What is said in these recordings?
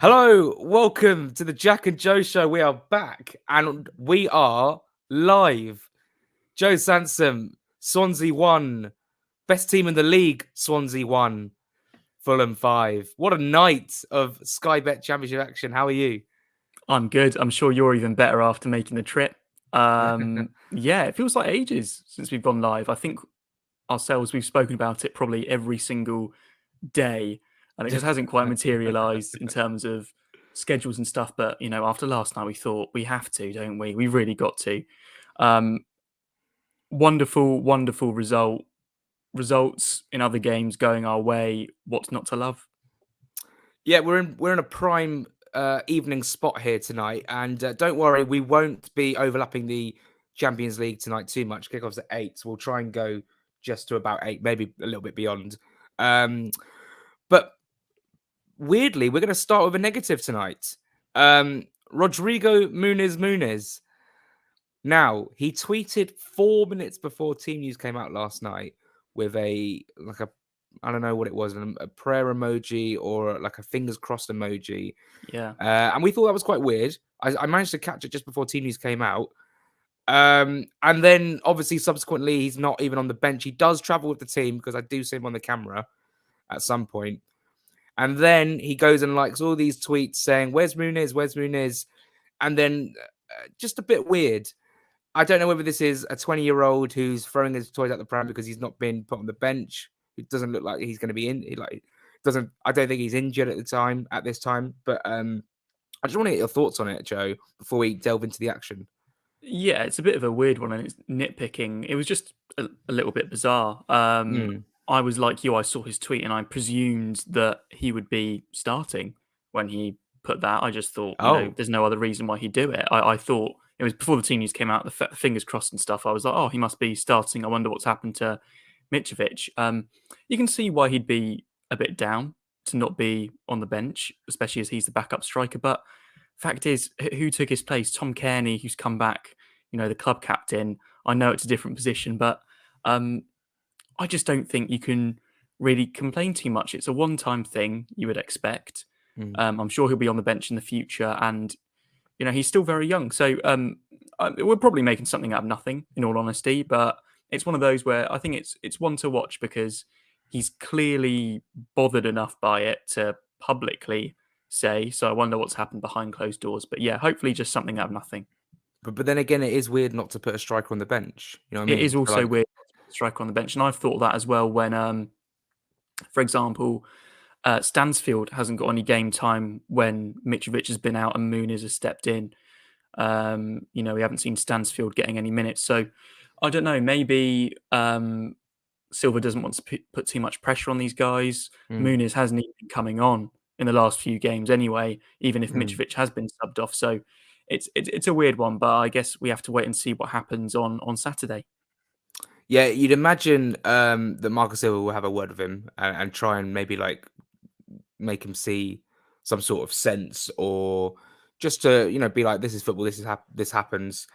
Hello, welcome to the Jack and Joe show. We are back and we are live. Joe Sansom, Swansea 1. Best team in the league, Swansea 1. Fulham 5. What a night of Sky Bet Championship action. How are you? I'm good. I'm sure you're even better after making the trip. Yeah, it feels like ages since we've gone live. I think ourselves, we've spoken about it probably every single day, and it just hasn't quite materialized in terms of schedules and stuff. But, after last night, we thought we have to, don't we? We really got to. Um, Wonderful, wonderful results in other games going our way. What's not to love? Yeah, we're in a prime evening spot here tonight, and don't worry, we won't be overlapping the Champions League tonight too much. Kickoff's at 8, so we'll try and go just to about 8, maybe a little bit beyond. But weirdly, we're going to start with a negative tonight. Rodrigo Muniz. Now, he tweeted 4 minutes before team news came out last night with I don't know what it was, a prayer emoji or like a fingers crossed emoji. Yeah. And we thought that was quite weird. I managed to catch it just before team news came out. And then obviously subsequently he's not even on the bench. He does travel with the team because I do see him on the camera at some point. And then he goes and likes all these tweets saying, "Where's Muniz? Where's Muniz?" And then just a bit weird. I don't know whether this is a 20-year-old who's throwing his toys out the pram because he's not been put on the bench. It doesn't look like he's going to be in. I don't think he's injured at this time. But I just want to get your thoughts on it, Joe, before we delve into the action. Yeah, it's a bit of a weird one and it's nitpicking. It was just a little bit bizarre. Mm. I was like you, I saw his tweet and I presumed that he would be starting when he put that. I just thought, Oh, there's no other reason why he'd do it. I thought it was before the team news came out, the fingers crossed and stuff. I was like, oh, he must be starting. I wonder what's happened to Mitrovic. You can see why he'd be a bit down to not be on the bench, especially as he's the backup striker. But fact is, who took his place? Tom Cairney, who's come back, the club captain. I know it's a different position, but I just don't think you can really complain too much. It's a one-time thing you would expect. mm. I'm sure he'll be on the bench in the future, and he's still very young. So we're probably making something out of nothing, in all honesty. But it's one of those where I think it's one to watch because he's clearly bothered enough by it to publicly say. So I wonder what's happened behind closed doors. But yeah, hopefully just something out of nothing. But then again, it is weird not to put a striker on the bench. You know what I It mean? is So, also like, weird to put a striker on the bench, and I've thought that as well when, for example, Stansfield hasn't got any game time when Mitrovic has been out and Muniz has stepped in. We haven't seen Stansfield getting any minutes, so I don't know. Maybe Silva doesn't want to put too much pressure on these guys. mm, Muniz hasn't even been coming on in the last few games anyway, even if mm. Mitrovic has been subbed off. So it's a weird one, but I guess we have to wait and see what happens on Saturday. Yeah, you'd imagine that Marco Silva will have a word with him and try and maybe like make him see some sort of sense, or just to be like, this is football, this happens.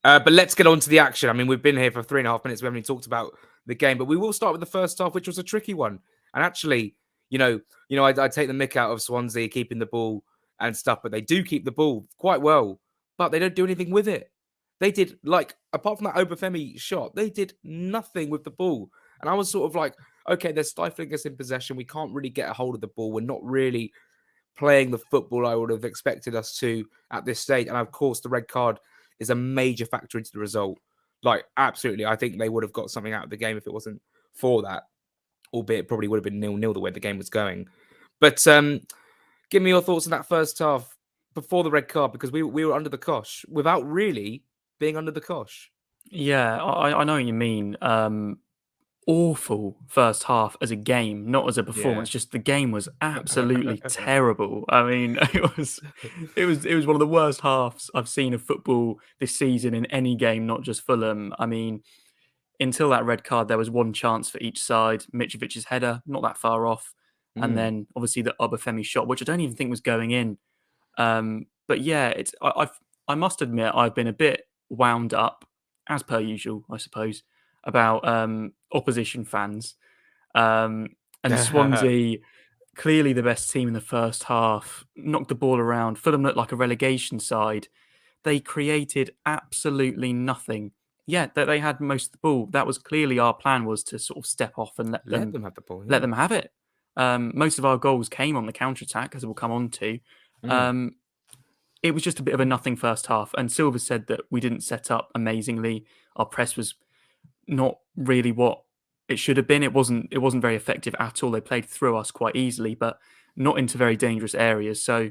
But let's get on to the action. I mean, we've been here for 3.5 minutes. We haven't even talked about the game, but we will start with the first half, which was a tricky one. And actually, I take the mick out of Swansea keeping the ball and stuff, but they do keep the ball quite well, but they don't do anything with it. They did, like, apart from that Obafemi shot, they did nothing with the ball. And I was sort of like, okay, they're stifling us in possession. We can't really get a hold of the ball. We're not really playing the football I would have expected us to at this stage. And of course, the red card is a major factor into the result. Like, absolutely. I think they would have got something out of the game if it wasn't for that, albeit it probably would have been 0-0 the way the game was going. But give me your thoughts on that first half before the red card, because we were under the cosh without really being under the cosh. Yeah, I know what you mean. Awful first half as a game, not as a Yeah. performance. Just the game was absolutely terrible. I mean, it was one of the worst halves I've seen of football this season in any game, not just Fulham. I mean, until that red card, there was one chance for each side. Mitrovic's header, not that far off, and Mm. then obviously the Obafemi shot, which I don't even think was going in. But yeah, I must admit I've been a bit wound up, as per usual, I suppose, about opposition fans and Swansea. clearly the best team in the first half, knocked the ball around. Fulham looked like a relegation side. They created absolutely nothing. Yeah, that they had most of the ball. That was clearly our plan, was to sort of step off and let Let them them have the ball, let yeah. them have it. Most of our goals came on the counter attack, as we'll come on to. Mm, Um, it was just a bit of a nothing first half. And Silva said that we didn't set up amazingly. Our press was not really what it should have been. It wasn't very effective at all. They played through us quite easily, but not into very dangerous areas. So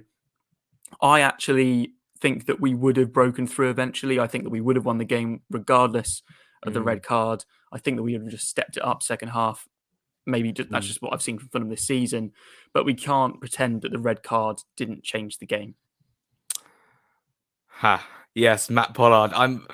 I actually think that we would have broken through eventually. I think that we would have won the game regardless of the mm, red card. I think that we would have just stepped it up second half. That's mm. just what I've seen from Fulham this season. But we can't pretend that the red card didn't change the game. Ha. Yes, Matt Pollard. I'm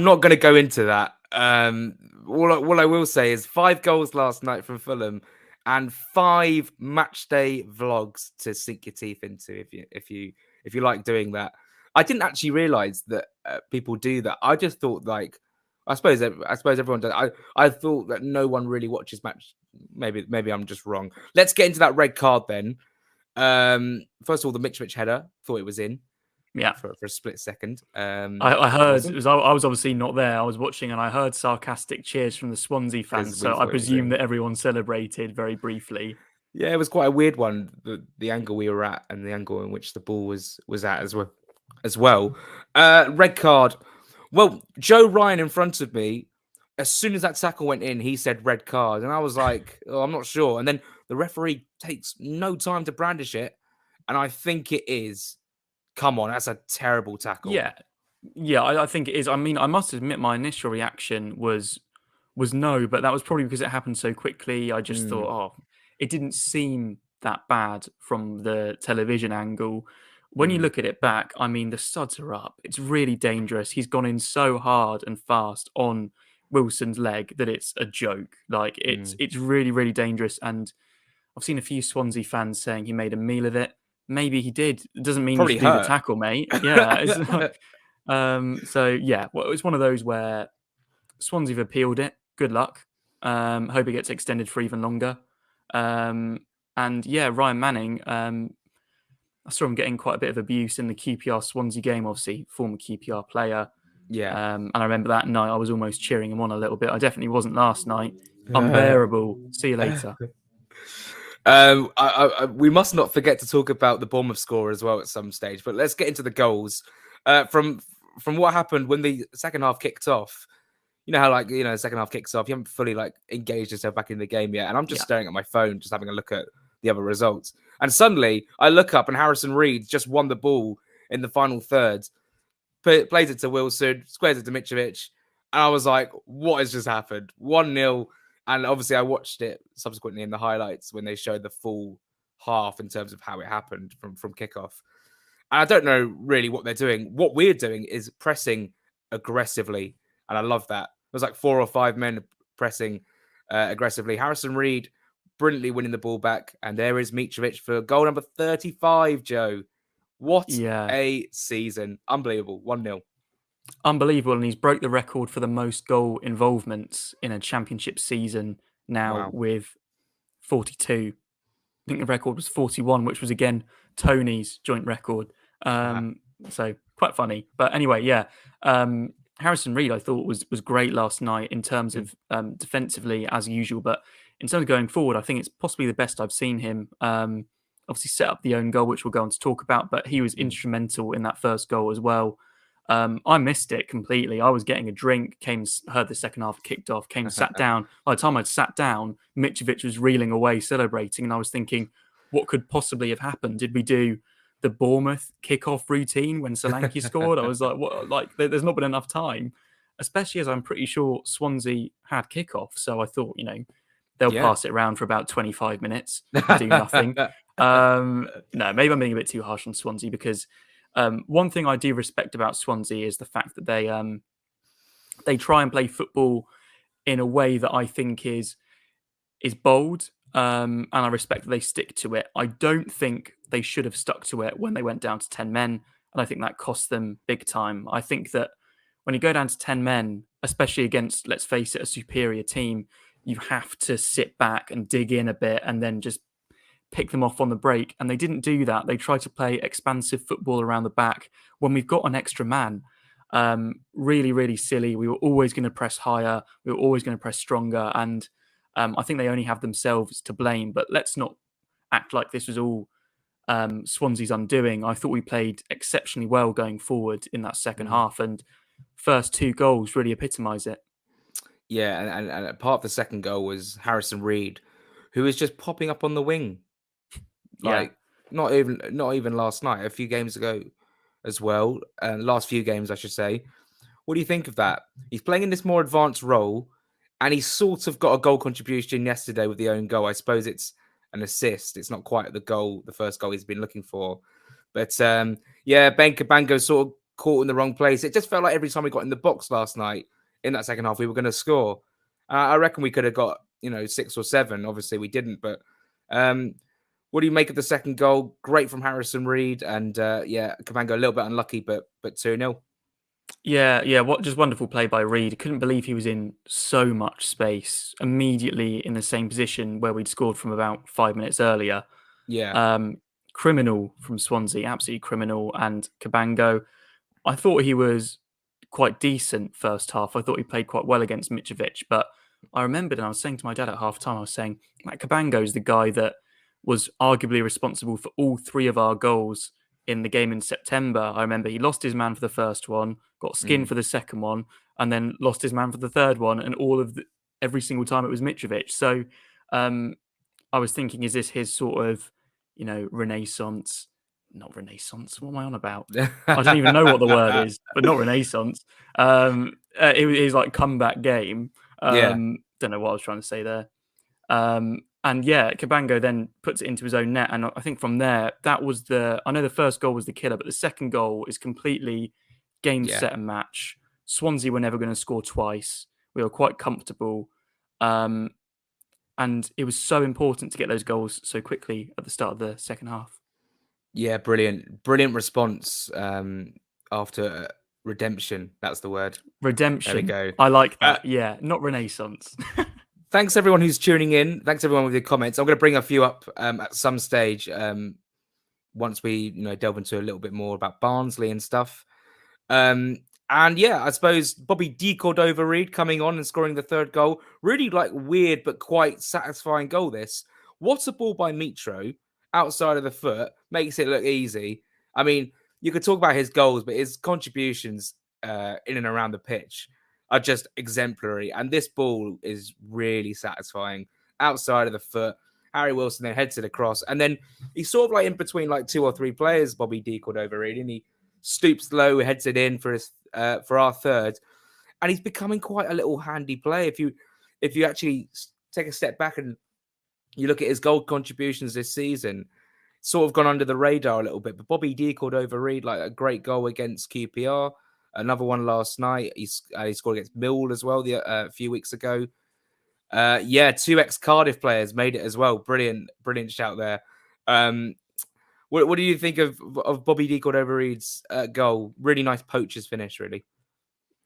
not going to go into that. All I will say is 5 goals last night from Fulham, and 5 matchday vlogs to sink your teeth into if you like doing that. I didn't actually realize that people do that. I just thought like I suppose everyone does. I thought that no one really watches match. Maybe I'm just wrong. Let's get into that red card then. First of all, the Mitrovic header, thought it was in Yeah. for a split second. I heard Wasn't, I was obviously not there. I was watching and I heard sarcastic cheers from the Swansea fans. because we So I thought it was presume in. that everyone celebrated very briefly. Yeah, it was quite a weird one. The angle we were at and the angle in which the ball was at as well. Red card. Well, Joe Ryan in front of me, as soon as that tackle went in, he said red card, and I was like, oh, I'm not sure. And then the referee takes no time to brandish it, and I think it is. Come on, that's a terrible tackle. Yeah, yeah, I think it is. I mean, I must admit, my initial reaction was no, but that was probably because it happened so quickly. I just Mm, thought, oh, it didn't seem that bad from the television angle. When you mm, look at it back, I mean, the studs are up. It's really dangerous. He's gone in so hard and fast on Wilson's leg that it's a joke. Like mm. it's really really dangerous. And I've seen a few Swansea fans saying he made a meal of it. Maybe he did. It doesn't mean you Probably should do the hurt. tackle, mate. Yeah. It's like, so yeah, well, it's one of those where Swansea have appealed it. Good luck. Hope it gets extended for even longer. Um, and yeah, Ryan Manning. I saw him getting quite a bit of abuse in the QPR Swansea game. Obviously, former QPR player. Yeah. And I remember that night I was almost cheering him on a little bit. I definitely wasn't last night. Unbearable. See you later. We must not forget to talk about the Bournemouth score as well at some stage. But let's get into the goals. From what happened when the second half kicked off. You know how the second half kicks off, you haven't fully engaged yourself back in the game yet, and I'm just Yeah. staring at my phone, just having a look at the other results. And suddenly, I look up, and Harrison Reed just won the ball in the final third. Plays it to Wilson, squares it to Mitrovic, and I was like, "What has just happened?" 1-0, and obviously, I watched it subsequently in the highlights when they showed the full half in terms of how it happened from kickoff. And I don't know really what they're doing. What we're doing is pressing aggressively, and I love that. It was like 4 or 5 men pressing aggressively. Harrison Reed brilliantly winning the ball back, and there is Mitrovic for goal number 35. Joe, what Yeah. a season! Unbelievable. 1-0. Unbelievable. And he's broke the record for the most goal involvements in a championship season now Wow. with 42. I think the record was 41, which was again Tony's joint record. So quite funny. But anyway, yeah. Harrison Reed, I thought was great last night in terms of defensively as usual, but in terms of going forward, I think it's possibly the best I've seen him. Obviously, set up the own goal, which we'll go on to talk about, but he was instrumental in that first goal as well. I missed it completely. I was getting a drink, heard the second half kicked off, sat down. By the time I'd sat down, Mitrovic was reeling away, celebrating, and I was thinking, what could possibly have happened? Did we do the Bournemouth kickoff routine when Solanke scored? I was like, what? Like, there's not been enough time, especially as I'm pretty sure Swansea had kickoff. So I thought, they'll Yeah. pass it around for about 25 minutes and do nothing. No, maybe I'm being a bit too harsh on Swansea because one thing I do respect about Swansea is the fact that they try and play football in a way that I think is bold, and I respect that they stick to it. I don't think they should have stuck to it when they went down to 10 men, and I think that cost them big time. I think that when you go down to 10 men, especially against, let's face it, a superior team, you have to sit back and dig in a bit and then just pick them off on the break. And they didn't do that. They tried to play expansive football around the back when we've got an extra man. Really, really silly. We were always going to press higher. We were always going to press stronger. And I think they only have themselves to blame. But let's not act like this was all Swansea's undoing. I thought we played exceptionally well going forward in that second half. And first 2 goals really epitomise it. Yeah, and part of the second goal was Harrison Reed, who was just popping up on the wing. Like not even last night, a few games ago as well. Last few games, I should say. What do you think of that? He's playing in this more advanced role, and he's sort of got a goal contribution yesterday with the own goal. I suppose it's an assist. It's not quite the first goal he's been looking for. But yeah, Ben Cabango sort of caught in the wrong place. It just felt like every time we got in the box last night in that second half, we were going to score. I reckon we could have got 6 or 7. Obviously, we didn't. But what do you make of the second goal? Great from Harrison Reed, and yeah, Cabango a little bit unlucky, but 2-0. Yeah, what just wonderful play by Reed. Couldn't believe he was in so much space immediately in the same position where we'd scored from about 5 minutes earlier. Yeah. Criminal from Swansea, absolutely criminal. And Cabango, I thought he was quite decent first half. I thought he played quite well against Mitrovic, but I remembered, and I was saying to my dad at half time, I was saying, like, Cabango is the guy that was arguably responsible for all 3 of our goals in the game in September. I remember he lost his man for the first one, got skinned for the second one, and then lost his man for the third one, and every single time it was Mitrovic. So I was thinking, is this his sort of, renaissance? Not renaissance. What am I on about? I don't even know what the word is, but not renaissance. His like comeback game. Don't know what I was trying to say there. And yeah, Cabango then puts it into his own net. And I think from there, I know the first goal was the killer, but the second goal is completely game, set and match. Swansea were never going to score twice. We were quite comfortable. And it was so important to get those goals so quickly at the start of the second half. Yeah, brilliant response after redemption. That's the word. Redemption. There we go. I like that. Yeah, not renaissance. Thanks everyone who's tuning in. Thanks everyone with your comments. I'm going to bring a few up at some stage once we delve into a little bit more about Barnsley and stuff. And yeah, I suppose Bobby Decordova-Reid coming on and scoring the third goal. Really weird but quite satisfying goal this. What a ball by Mitro outside of the foot. Makes it look easy. I mean, you could talk about his goals, but his contributions in and around the pitch are just exemplary. And this ball is really satisfying outside of the foot. Harry Wilson then heads it across. And then he's sort of in between 2 or 3 players, Bobby Decordova-Reid, and he stoops low, heads it in for our third. And he's becoming quite a little handy player. If you actually take a step back and you look at his goal contributions this season, sort of gone under the radar a little bit. But Bobby Decordova-Reid, a great goal against QPR. Another one last night. He scored against Mill as well a few weeks ago. 2 ex-Cardiff players made it as well. Brilliant shout there. What do you think of Bobby Decordova-Reid's goal? Really nice poacher's finish, really.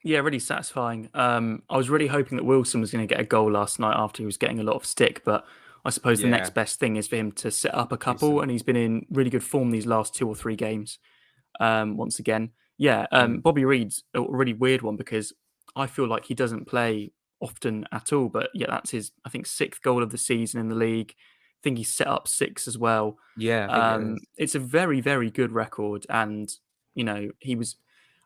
Yeah, really satisfying. I was really hoping that Wilson was going to get a goal last night after he was getting a lot of stick, but I suppose the next best thing is for him to set up a couple, and he's been in really good form these last 2 or 3 games. Once again. Yeah, Bobby Reid's a really weird one because I feel like he doesn't play often at all. But yeah, that's his, I think, 6th goal of the season in the league. I think he's set up 6 as well. Yeah, it's a very, very good record. And, he was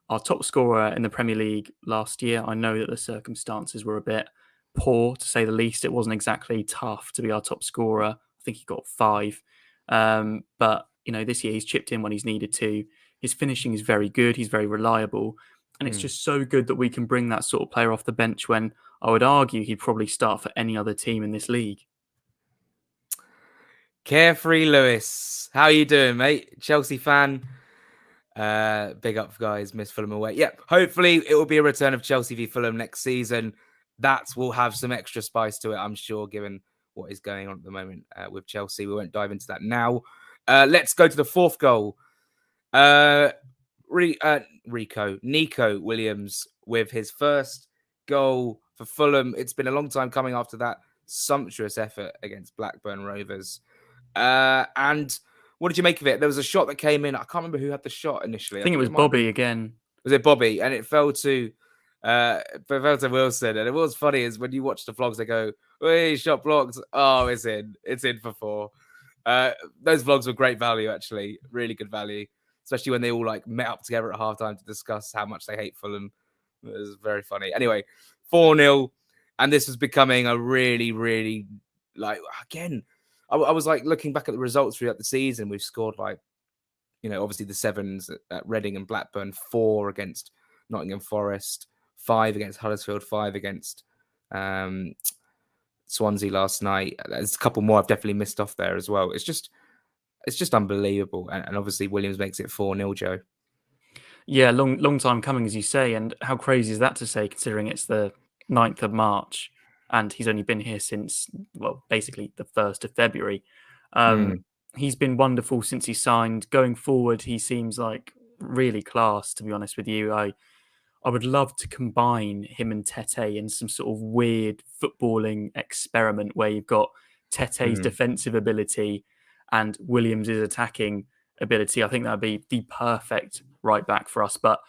our top scorer in the Premier League last year. I know that the circumstances were a bit poor, to say the least. It wasn't exactly tough to be our top scorer. I think he got 5. But, this year he's chipped in when he's needed to. His finishing is very good. He's very reliable. And it's just so good that we can bring that sort of player off the bench when I would argue he'd probably start for any other team in this league. Carefree Lewis. How are you doing, mate? Chelsea fan. Big up, guys. Miss Fulham away. Yep. Hopefully it will be a return of Chelsea v Fulham next season. That will have some extra spice to it, I'm sure, given what is going on at the moment with Chelsea. We won't dive into that now. Let's go to the 4th goal. Neco Williams with his first goal for Fulham. It's been a long time coming after that sumptuous effort against Blackburn Rovers. And what did you make of it? There was a shot that came in. I can't remember who had the shot initially. I I think it think was it might have Bobby been. again. Was it Bobby? And it fell to Wilson. And it was funny is when you watch the vlogs, they go, "Hey, shot blocked. Oh, it's in. It's in for 4." Those vlogs were great value, actually. Really good value. Especially when they all like met up together at halftime to discuss how much they hate Fulham. It was very funny. Anyway, 4-0. And this was becoming a really, really like again. I was like looking back at the results throughout the season. We've scored like, obviously the 7s at Reading and Blackburn, 4 against Nottingham Forest, 5 against Huddersfield, 5 against Swansea last night. There's a couple more I've definitely missed off there as well. It's just unbelievable. And obviously Williams makes it 4-0, Joe. Yeah, long time coming, as you say. And how crazy is that to say, considering it's the 9th of March and he's only been here since, well, basically the 1st of February. He's been wonderful since he signed. Going forward, he seems like really class, to be honest with you. I would love to combine him and Tete in some sort of weird footballing experiment where you've got Tete's defensive ability and Williams' attacking ability. I think that would be the perfect right back for us. But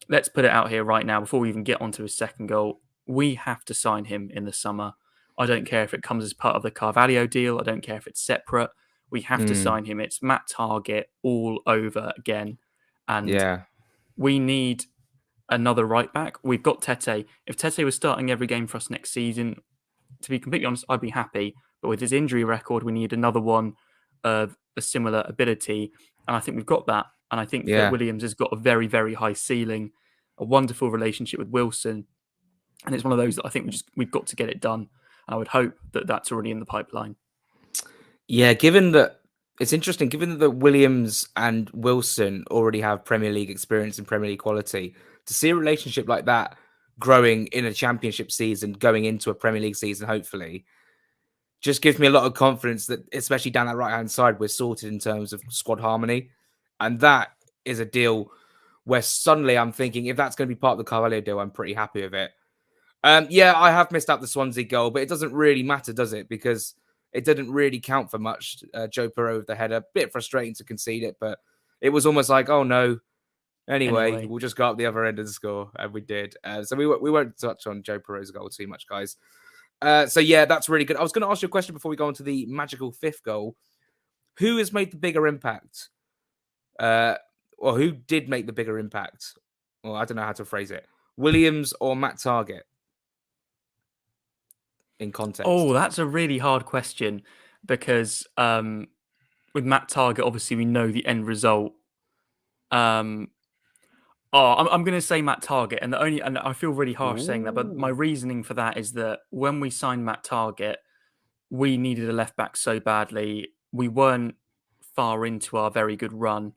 let's put it out here right now before we even get onto his second goal. We have to sign him in the summer. I don't care if it comes as part of the Carvalho deal. I don't care if it's separate. We have to sign him. It's Matt Targett all over again. And we need another right back. We've got Tete. If Tete was starting every game for us next season, to be completely honest, I'd be happy. But with his injury record, we need another one of a similar ability. And I think we've got that. And I think that Williams has got a very, very high ceiling, a wonderful relationship with Wilson. And it's one of those that I think we've got to get it done. And I would hope that that's already in the pipeline. Yeah, given that it's interesting, given that Williams and Wilson already have Premier League experience and Premier League quality, to see a relationship like that growing in a championship season, going into a Premier League season, hopefully, just gives me a lot of confidence that, especially down that right-hand side, we're sorted in terms of squad harmony. And that is a deal where suddenly I'm thinking, if that's going to be part of the Carvalho deal, I'm pretty happy with it. Yeah, I have missed out the Swansea goal, but it doesn't really matter, does it? Because it didn't really count for much. Joe Perreault with the header, bit frustrating to concede it, but it was almost like, oh no. Anyway, we'll just go up the other end and score, and we did. So we won't touch on Joe Perreault's goal too much, guys. So yeah, that's really good. I was going to ask you a question before we go on to the magical 5th goal. Who has made the bigger impact? Or who did make the bigger impact? Well, I don't know how to phrase it. Williams or Matt Targett? In context. Oh, that's a really hard question because with Matt Targett, obviously we know the end result. I'm going to say Matt Targett, and I feel really harsh saying that, but my reasoning for that is that when we signed Matt Targett, we needed a left back so badly. We weren't far into our very good run.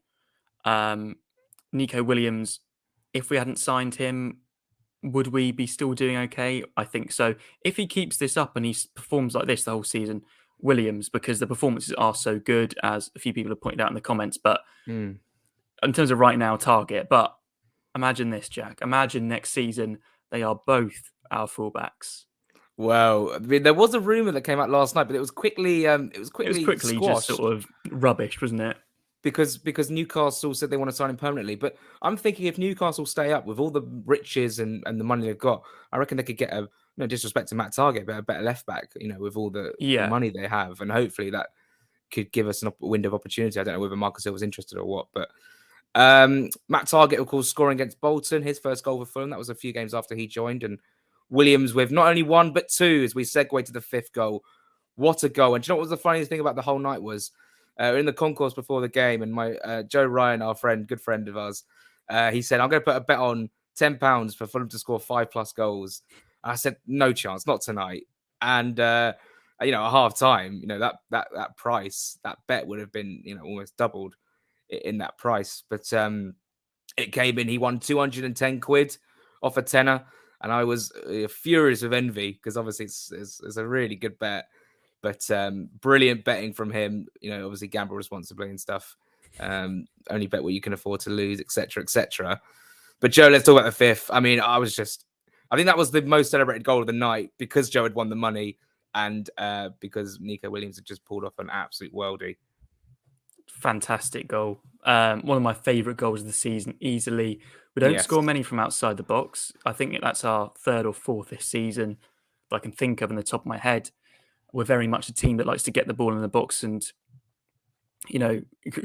Neco Williams, if we hadn't signed him, would we be still doing okay? I think so. If he keeps this up and he performs like this the whole season, Williams, because the performances are so good, as a few people have pointed out in the comments. But in terms of right now, Targett. But imagine this, Jack. Imagine next season they are both our fullbacks. Well, I mean, there was a rumor that came out last night, but it was quickly squashed. Just sort of rubbish, wasn't it? Because Newcastle said they want to sign him permanently. But I'm thinking if Newcastle stay up with all the riches and the money they've got, I reckon they could get no disrespect to Matt Targett, but a better left back, with all the money they have. And hopefully that could give us a window of opportunity. I don't know whether Marco Silva's interested or what, but Matt Targett, of course, scoring against Bolton, his first goal for Fulham. That was a few games after he joined. And Williams with not only 1, but 2 as we segue to the 5th goal. What a goal. And do you know what was the funniest thing about the whole night was? In the concourse before the game, and my Joe Ryan, our good friend of ours, he said, I'm going to put a bet on £10 for Fulham to score 5+ goals. I said, no chance, not tonight. And, at half time, that price, that bet would have been, almost doubled in that price. But it came in, he won 210 quid off a tenner. And I was furious with envy because obviously it's a really good bet. But brilliant betting from him, obviously gamble responsibly and stuff. Only bet what you can afford to lose, etc., etc. But Joe, let's talk about the 5th. I mean, I think that was the most celebrated goal of the night because Joe had won the money. and because Neco Williams had just pulled off an absolute worldie. Fantastic goal. One of my favourite goals of the season, easily. We don't Yes. score many from outside the box. I think that's our third or fourth this season that I can think of in the top of my head. We're very much a team that likes to get the ball in the box and,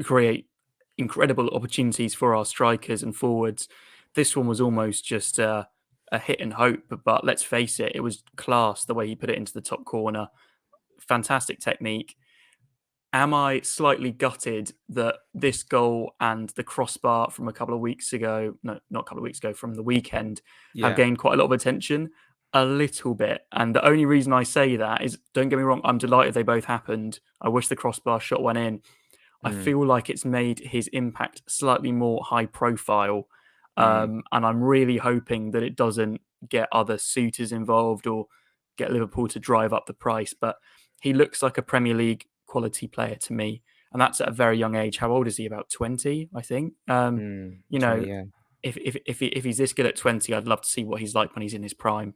create incredible opportunities for our strikers and forwards. This one was almost just a hit and hope, but let's face it, it was class the way he put it into the top corner. Fantastic technique. Am I slightly gutted that this goal and the crossbar from a couple of weeks ago, no, not a couple of weeks ago, from the weekend, have gained quite a lot of attention? A little bit. And the only reason I say that is, don't get me wrong, I'm delighted they both happened. I wish the crossbar shot went in. I feel like it's made his impact slightly more high profile. And I'm really hoping that it doesn't get other suitors involved or get Liverpool to drive up the price. But he looks like a Premier League quality player to me. And that's at a very young age. How old is he? About 20, I think. 20, yeah. If he's this good at 20, I'd love to see what he's like when he's in his prime.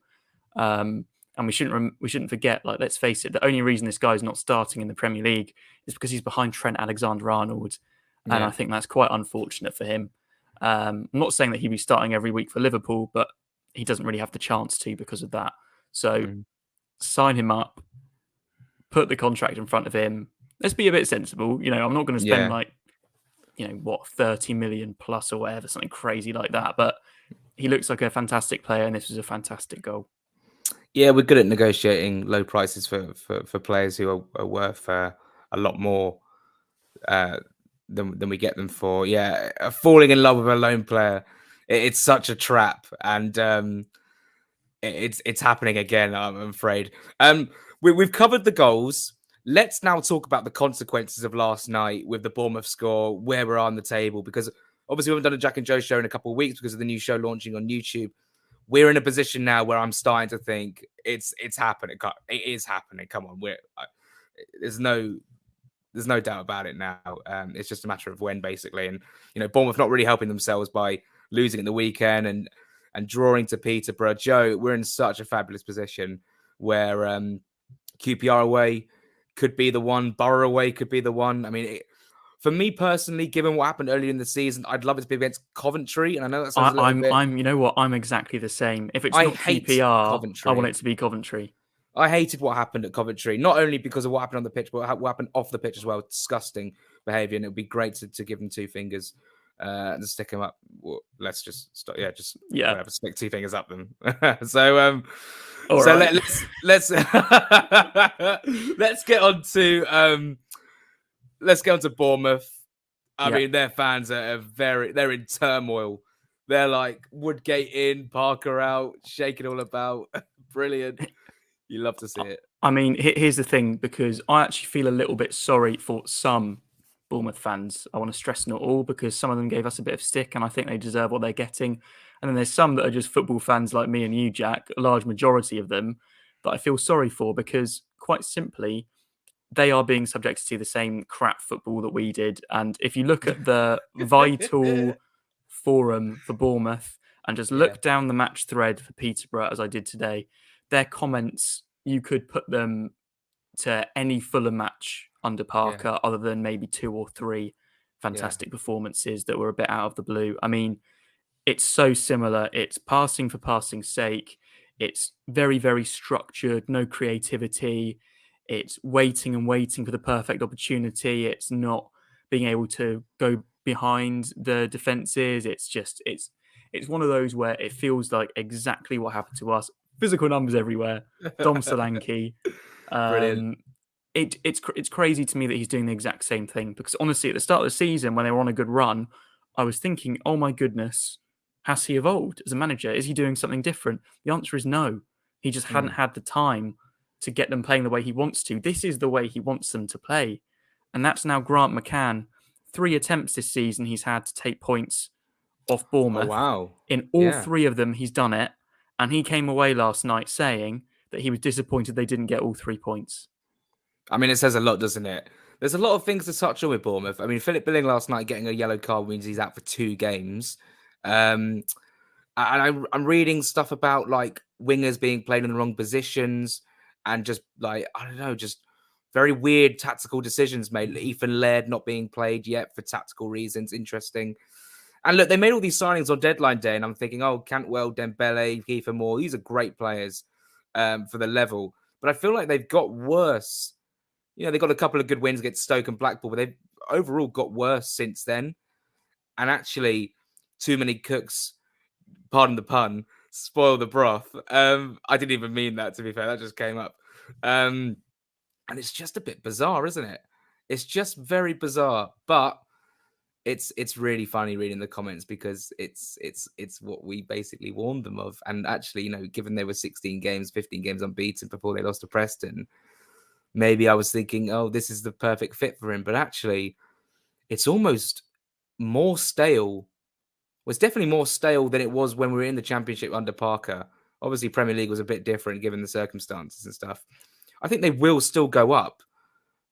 And we shouldn't forget, like, let's face it, the only reason this guy's not starting in the Premier League is because he's behind Trent Alexander-Arnold. And I think that's quite unfortunate for him. I'm not saying that he'd be starting every week for Liverpool, but he doesn't really have the chance to because of that. So sign him up, put the contract in front of him. Let's be a bit sensible. I'm not going to spend 30 million plus or whatever, something crazy like that. But he looks like a fantastic player, and this was a fantastic goal. Yeah, we're good at negotiating low prices for players who are worth a lot more than we get them for. Yeah, falling in love with a lone player, it's such a trap, and it's happening again, I'm afraid. We've covered the goals. Let's now talk about the consequences of last night with the Bournemouth score, where we're on the table, because obviously we haven't done a Jack and Joe show in a couple of weeks because of the new show launching on YouTube. We're in a position now where I'm starting to think it's happening. It is happening. Come on, there's no doubt about it now. It's just a matter of when, basically. And Bournemouth not really helping themselves by losing at the weekend and drawing to Peterborough. Joe, we're in such a fabulous position where QPR away could be the one, Borough away could be the one. I mean, for me personally, given what happened earlier in the season, I'd love it to be against Coventry, and I know that sounds a little bit. You know what? I'm exactly the same. If it's not QPR, Coventry. I want it to be Coventry. I hated what happened at Coventry, not only because of what happened on the pitch, but what happened off the pitch as well. Disgusting behaviour, and it would be great to give them 2 fingers and stick them up. Well, let's just stop. Whatever, stick 2 fingers up them. Let's get on to Bournemouth. I mean, their fans they're in turmoil. They're like Woodgate in, Parker out, shaking all about. Brilliant. You love to see it. I mean, here's the thing, because I actually feel a little bit sorry for some Bournemouth fans. I want to stress not all, because some of them gave us a bit of stick and I think they deserve what they're getting. And then there's some that are just football fans like me and you, Jack, a large majority of them, that I feel sorry for, because quite simply, they are being subjected to the same crap football that we did. And if you look at the Vital forum for Bournemouth and just look down the match thread for Peterborough, as I did today, their comments, you could put them to any Fulham match under Parker, other than maybe 2 or 3 fantastic performances that were a bit out of the blue. I mean, it's so similar. It's passing for passing's sake. It's very, very structured, no creativity. It's waiting and waiting for the perfect opportunity. It's not being able to go behind the defences. It's one of those where it feels like exactly what happened to us. Physical numbers everywhere. Dom Solanke. Brilliant. It's crazy to me that he's doing the exact same thing, because honestly, at the start of the season, when they were on a good run, I was thinking, oh my goodness, has he evolved as a manager? Is he doing something different? The answer is no. He just hadn't had the time to get them playing the way he wants to. This is the way he wants them to play. And that's now Grant McCann. 3 attempts this season he's had to take points off Bournemouth. Oh, wow. In all 3 of them, he's done it. And he came away last night saying that he was disappointed they didn't get all 3 points. I mean, it says a lot, doesn't it? There's a lot of things to touch on with Bournemouth. I mean, Philip Billing last night getting a yellow card means he's out for 2 games. And I'm reading stuff about like wingers being played in the wrong positions and just like, I don't know, just very weird tactical decisions made. Ethan Laird not being played yet for tactical reasons. Interesting. And look, they made all these signings on deadline day, and I'm thinking, oh, Cantwell, Dembele, Kiefer Moore, these are great players for the level. But I feel like they've got worse. They got a couple of good wins against Stoke and Blackpool, but they've overall got worse since then. And actually, too many cooks, pardon the pun, spoil the broth. I didn't even mean that, to be fair. That just came up. And it's just a bit bizarre, isn't it? It's just very bizarre. But it's really funny reading the comments because it's what we basically warned them of. And actually, given they were 15 games unbeaten before they lost to Preston, maybe I was thinking, oh, this is the perfect fit for him. But actually, it's almost more stale. Well, it's definitely more stale than it was when we were in the Championship under Parker. Obviously, Premier League was a bit different given the circumstances and stuff. I think they will still go up,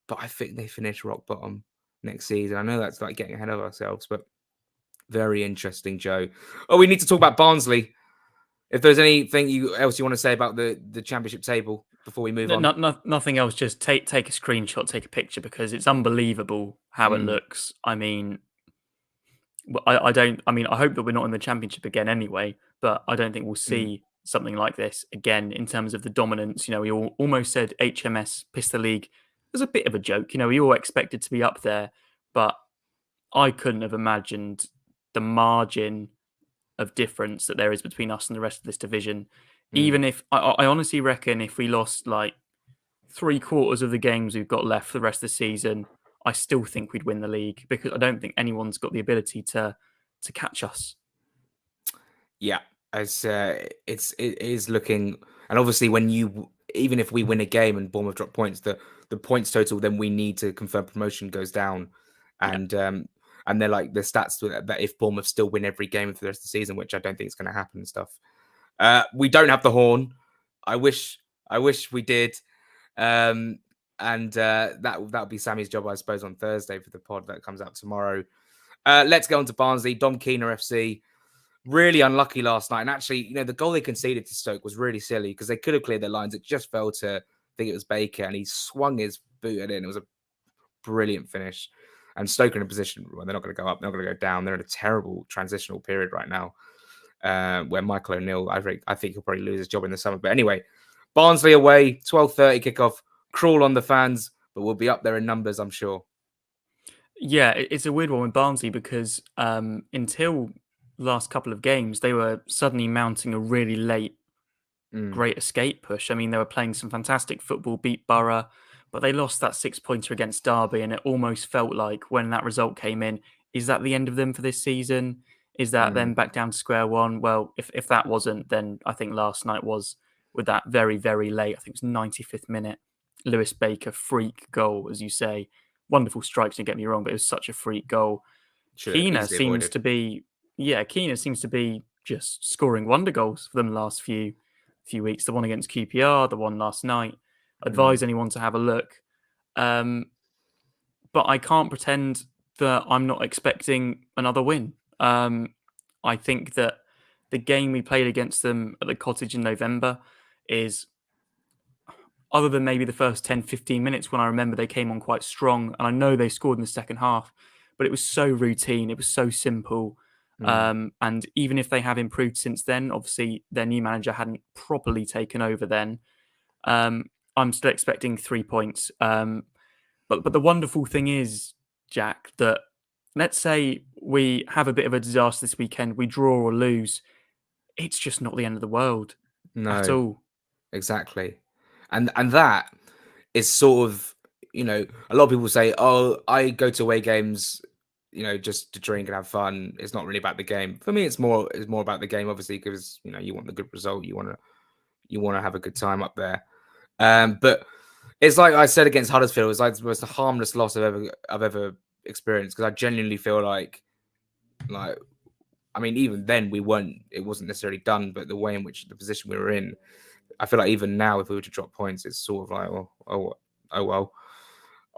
but I think they finish rock bottom next season. I know that's like getting ahead of ourselves, but very interesting, Joe. Oh, we need to talk about Barnsley. If there's anything else you want to say about the Championship table before we move on. Nothing else. Just take a screenshot, take a picture, because it's unbelievable how it looks. I mean, I don't. I mean, I hope that we're not in the Championship again anyway, but I don't think we'll see something like this again in terms of the dominance. We almost said HMS pissed the league. It was a bit of a joke. We all expected to be up there, but I couldn't have imagined the margin of difference that there is between us and the rest of this division. Even if I honestly reckon if we lost like 3/4 of the games we've got left for the rest of the season, I still think we'd win the league because I don't think anyone's got the ability to catch us. Yeah, it is looking, and obviously even if we win a game and Bournemouth drop points, the points total then we need to confirm promotion goes down, and they're like the stats that if Bournemouth still win every game for the rest of the season, which I don't think is going to happen and stuff. We don't have the horn. I wish we did. And that would be Sammy's job, I suppose, on Thursday for the pod that comes out tomorrow. Let's go on to Barnsley. Dom Keener FC. Really unlucky last night. And actually, the goal they conceded to Stoke was really silly because they could have cleared their lines. It just fell to, I think it was Baker, and he swung his boot at it, and it was a brilliant finish. And Stoke are in a position where they're not going to go up, they're not going to go down. They're in a terrible transitional period right now, where Michael O'Neill, I think he'll probably lose his job in the summer. But anyway, Barnsley away, 12:30 kickoff. Crawl on the fans, but we'll be up there in numbers, I'm sure. Yeah, it's a weird one with Barnsley because until the last couple of games, they were suddenly mounting a really late great escape push. I mean, they were playing some fantastic football, beat Borough, but they lost that 6-pointer against Derby, and it almost felt like when that result came in, is that the end of them for this season? Is that them back down to square one? Well, if that wasn't, then I think last night was with that very, very late, I think it was 95th minute, Lewis Baker freak goal, as you say. Wonderful strikes, don't get me wrong, but it was such a freak goal. Keener seems to be just scoring wonder goals for them the last few weeks. The one against QPR, the one last night. Advise anyone to have a look. But I can't pretend that I'm not expecting another win. I think that the game we played against them at the Cottage in November is, other than maybe the first 10, 15 minutes when I remember they came on quite strong, and I know they scored in the second half, but it was so routine, it was so simple. And even if they have improved since then, obviously their new manager hadn't properly taken over then, I'm still expecting 3 points. But the wonderful thing is, Jack, that let's say we have a bit of a disaster this weekend, we draw or lose, it's just not the end of the world at all. Exactly. And that is sort of, a lot of people say, oh, I go to away games, just to drink and have fun. It's not really about the game. For me, it's more about the game, obviously, because, you want the good result. You want to have a good time up there. But it's like I said against Huddersfield, it's like the most harmless loss I've ever experienced, because I genuinely feel like, I mean, even then it wasn't necessarily done, but the way in which the position we were in, I feel like even now, if we were to drop points, it's sort of like, oh well.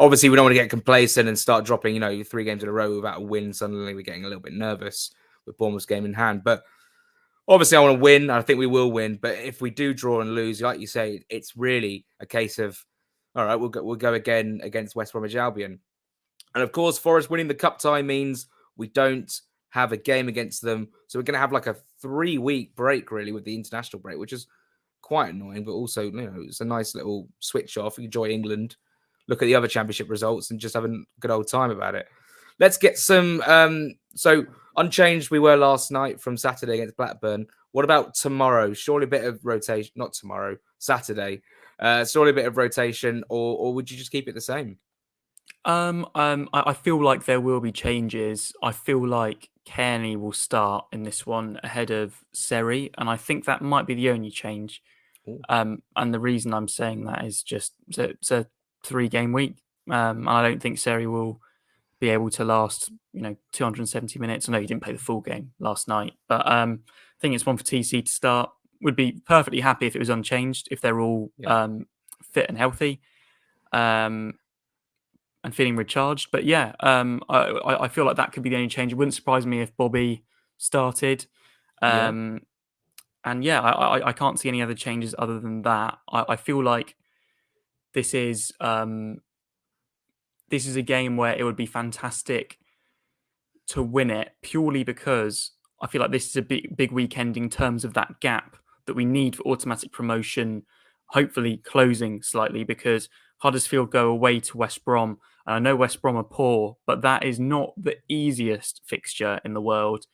Obviously, we don't want to get complacent and start dropping, 3 games in a row without a win. Suddenly, we're getting a little bit nervous with Bournemouth's game in hand. But obviously I want to win. I think we will win. But if we do draw and lose, like you say, it's really a case of, all right, we'll go again against West Bromwich Albion. And of course, Forest winning the cup tie means we don't have a game against them. So we're going to have like a 3-week break, really, with the international break, which is quite annoying. But also, it's a nice little switch off. Enjoy England, look at the other championship results, and just have a good old time about it. Let's get some. So unchanged we were last night from Saturday against Blackburn. What about tomorrow? Surely a bit of rotation. Not tomorrow, Saturday. Surely a bit of rotation, or would you just keep it the same? I feel like there will be changes. I feel like Kearney will start in this one ahead of Seri, and I think that might be the only change. Ooh. And the reason I'm saying that is just it's a 3-game week. And I don't think Seri will be able to last, 270 minutes. I know he didn't play the full game last night, but I think it's one for TC to start. Would be perfectly happy if it was unchanged, if they're all fit and healthy. And feeling recharged. But yeah, I feel like that could be the only change. It wouldn't surprise me if Bobby started. And yeah, I can't see any other changes other than that. I feel like this is a game where it would be fantastic to win it purely because I feel like this is a big weekend in terms of that gap that we need for automatic promotion, hopefully closing slightly, because Huddersfield go away to West Brom. And I know West Brom are poor, but that is not the easiest fixture in the world.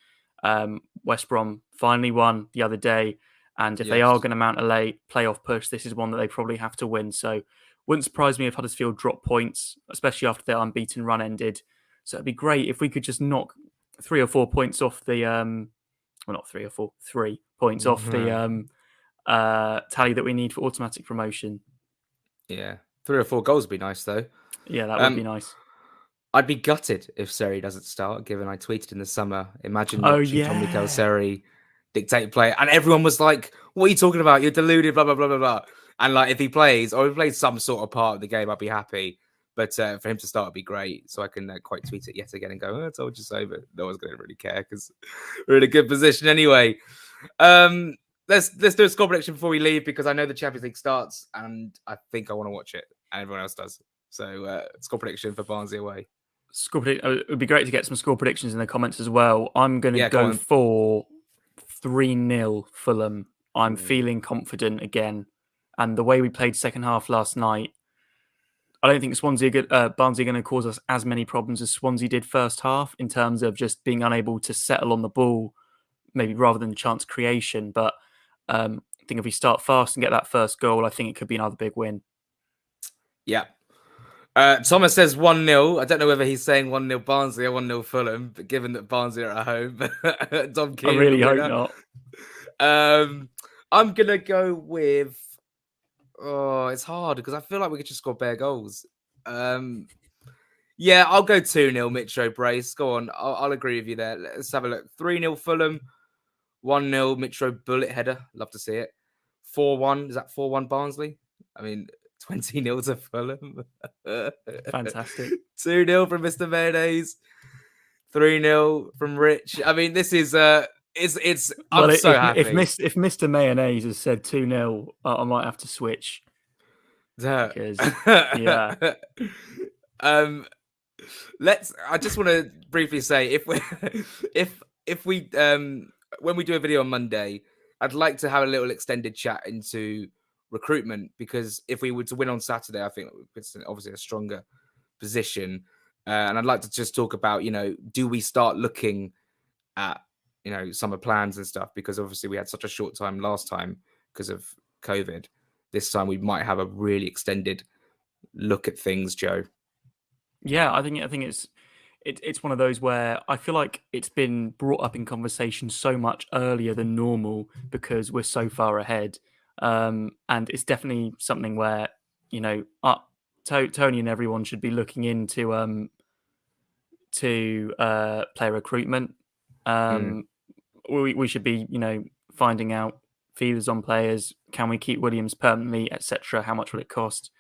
West Brom finally won the other day. And if they are going to mount a late playoff push, this is one that they probably have to win. So wouldn't surprise me if Huddersfield drop points, especially after their unbeaten run ended. So it'd be great if we could just knock 3 or 4 points off the... well, not 3 or 4, 3 points off the tally that we need for automatic promotion. Yeah. 3 or 4 goals would be nice, though. Yeah, that would be nice. I'd be gutted if Seri doesn't start, given I tweeted in the summer. Imagine watching Tom Mikel Seri dictate play. And everyone was like, what are you talking about? You're deluded, blah, blah, blah, blah, blah. And like, if he plays, or if he plays some sort of part of the game, I'd be happy. But for him to start would be great. So I can quite tweet it yet again and go, I told you so. But no one's going to really care because we're in a good position anyway. Let's do a score prediction before we leave, because I know the Champions League starts and I think I want to watch it and everyone else does. So score prediction for Barnsley away. It would be great to get some score predictions in the comments as well. I'm going to go for 3-0 Fulham. I'm feeling confident again. And the way we played second half last night, I don't think Barnsley are going to cause us as many problems as Swansea did first half in terms of just being unable to settle on the ball, maybe rather than chance creation. But I think if we start fast and get that first goal, I think it could be another big win. Yeah. Thomas says 1-0. I don't know whether he's saying 1-0 Barnsley or 1-0 Fulham, but given that Barnsley are at home, Dom Keenan, I really hope not. I'm going to go with... Oh, it's hard because I feel like we could just score bare goals. Yeah, I'll go 2-0 Mitro Brace. Go on. I'll agree with you there. Let's have a look. 3-0 Fulham. 1-0 Mitro bullet header. Love to see it. 4-1. Is that 4-1 Barnsley? I mean... 20-0 to Fulham. Fantastic. 2-0 from Mr. Mayonnaise. 3-0 from Rich. I mean, this is it's I'm so happy. If Mr. Mayonnaise has said 2-0, I might have to switch. Because, yeah. I just want to briefly say if we when we do a video on Monday, I'd like to have a little extended chat into recruitment, because if we were to win on Saturday, I think it's obviously a stronger position. And I'd like to just talk about, do we start looking at, summer plans and stuff? Because obviously we had such a short time last time because of COVID. This time we might have a really extended look at things, Joe. Yeah, I think it's one of those where I feel like it's been brought up in conversation so much earlier than normal because we're so far ahead. And it's definitely something where, Tony and everyone should be looking into player recruitment. We should be, finding out feelers on players. Can we keep Williams permanently, etc.? How much will it cost?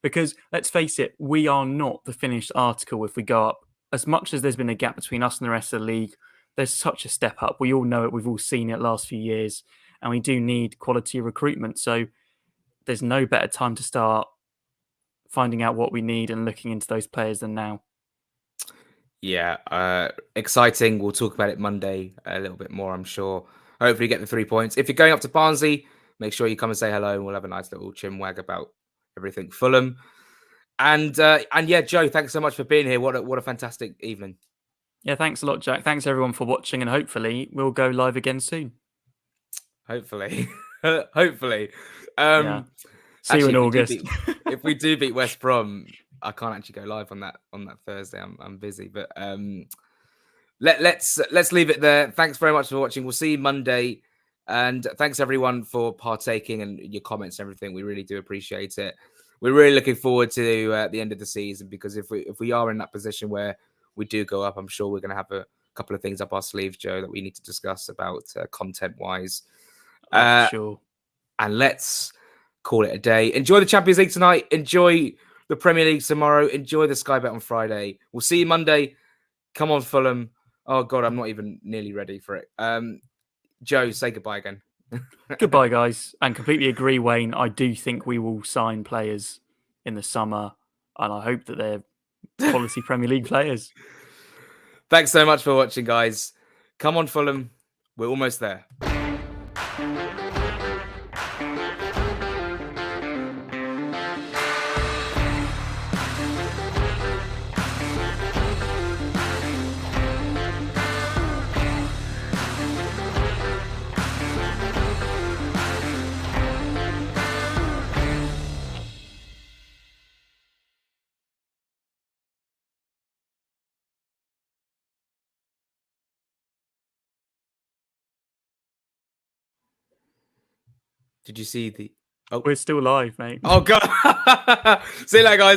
Because let's face it, we are not the finished article if we go up. As much as there's been a gap between us and the rest of the league, there's such a step up. We all know it. We've all seen it last few years, and we do need quality recruitment. So there's no better time to start finding out what we need and looking into those players than now. Yeah, exciting. We'll talk about it Monday a little bit more, I'm sure. Hopefully get the 3 points. If you're going up to Barnsley, make sure you come and say hello, and we'll have a nice little chinwag about everything Fulham. And yeah, Joe, thanks so much for being here. What a fantastic evening. Yeah, thanks a lot, Jack. Thanks everyone for watching, and hopefully we'll go live again soon. Hopefully. Hopefully. Yeah. See you in August. If we do beat West Brom, I can't actually go live on that Thursday. I'm busy, but let's leave it there. Thanks very much for watching. We'll see you Monday, and thanks everyone for partaking and your comments and everything. We really do appreciate it. We're really looking forward to the end of the season, because if we are in that position where we do go up, I'm sure we're going to have a couple of things up our sleeves, Joe, that we need to discuss about content wise. Sure. And let's call it a day. Enjoy the Champions League tonight. Enjoy the Premier League tomorrow. Enjoy the Sky Bet on Friday. We'll see you Monday. Come on, Fulham. Oh, God, I'm not even nearly ready for it. Joe, say goodbye again. Goodbye, guys. And completely agree, Wayne. I do think we will sign players in the summer, and I hope that they're quality Premier League players. Thanks so much for watching, guys. Come on, Fulham. We're almost there. Did you see the... We're still live, mate. Oh, God. See you later, guys.